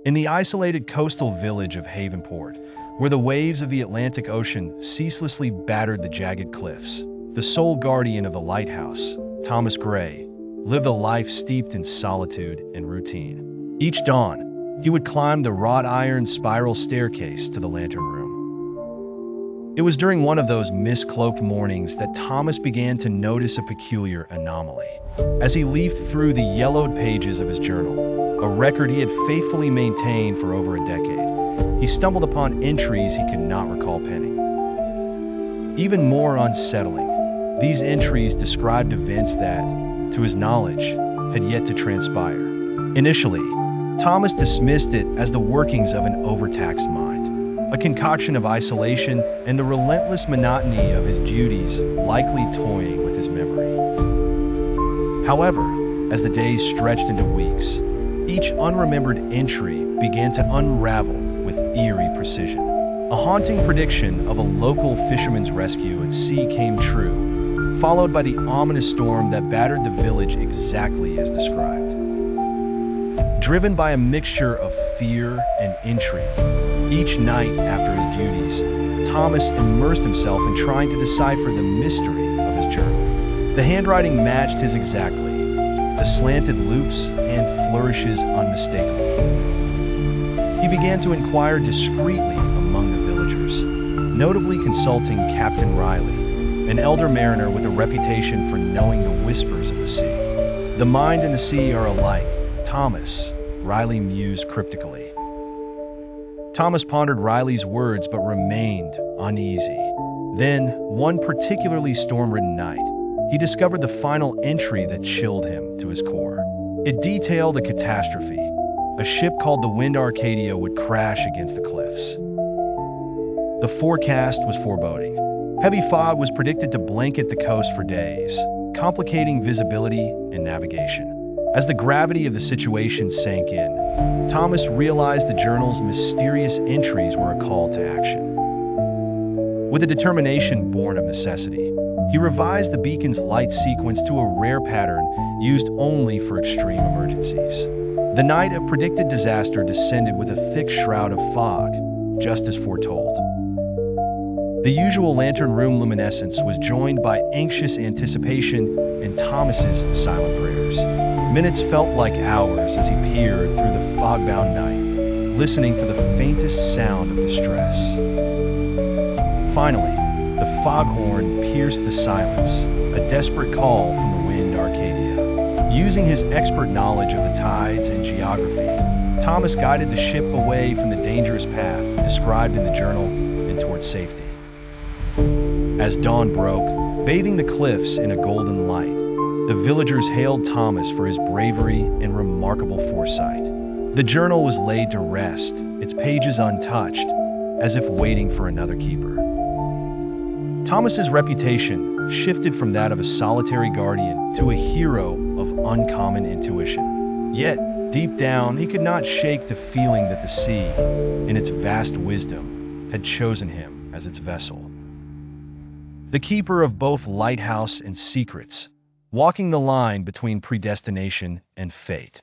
In the isolated coastal village of Havenport, where the waves of the Atlantic Ocean ceaselessly battered the jagged cliffs, the sole guardian of the lighthouse, Thomas Gray, lived a life steeped in solitude and routine. Each dawn, he would climb the wrought iron spiral staircase to the lantern room. It was during one of those mist-cloaked mornings that Thomas began to notice a peculiar anomaly. As he leafed through the yellowed pages of his journal, a record he had faithfully maintained for over a decade, he stumbled upon entries he could not recall penning. Even more unsettling, these entries described events that, to his knowledge, had yet to transpire. Initially, Thomas dismissed it as the workings of an overtaxed mind, a concoction of isolation and the relentless monotony of his duties likely toying with his memory. However, as the days stretched into weeks, each unremembered entry began to unravel with eerie precision. A haunting prediction of a local fisherman's rescue at sea came true, followed by the ominous storm that battered the village exactly as described. Driven by a mixture of fear and intrigue, each night after his duties, Thomas immersed himself in trying to decipher the mystery of his journal. The handwriting matched his exactly, the slanted loops and flourishes unmistakable. He began to inquire discreetly among the villagers, notably consulting Captain Riley, an elder mariner with a reputation for knowing the whispers of the sea. "The mind and the sea are alike, Thomas," Riley mused cryptically. Thomas pondered Riley's words but remained uneasy. Then, one particularly storm-ridden night, he discovered the final entry that chilled him to his core. It detailed a catastrophe. A ship called the Wind Arcadia would crash against the cliffs. The forecast was foreboding. Heavy fog was predicted to blanket the coast for days, complicating visibility and navigation. As the gravity of the situation sank in, Thomas realized the journal's mysterious entries were a call to action. With a determination born of necessity, he revised the beacon's light sequence to a rare pattern used only for extreme emergencies. The night of predicted disaster descended with a thick shroud of fog, just as foretold. The usual lantern room luminescence was joined by anxious anticipation and Thomas's silent prayers. Minutes felt like hours as he peered through the fog-bound night, listening for the faintest sound of distress. Finally, the foghorn pierced the silence, a desperate call from the Wind Arcadia. Using his expert knowledge of the tides and geography, Thomas guided the ship away from the dangerous path described in the journal and toward safety. As dawn broke, bathing the cliffs in a golden light, the villagers hailed Thomas for his bravery and remarkable foresight. The journal was laid to rest, its pages untouched, as if waiting for another keeper. Thomas's reputation shifted from that of a solitary guardian to a hero of uncommon intuition. Yet, deep down, he could not shake the feeling that the sea, in its vast wisdom, had chosen him as its vessel. The keeper of both lighthouse and secrets, walking the line between predestination and fate.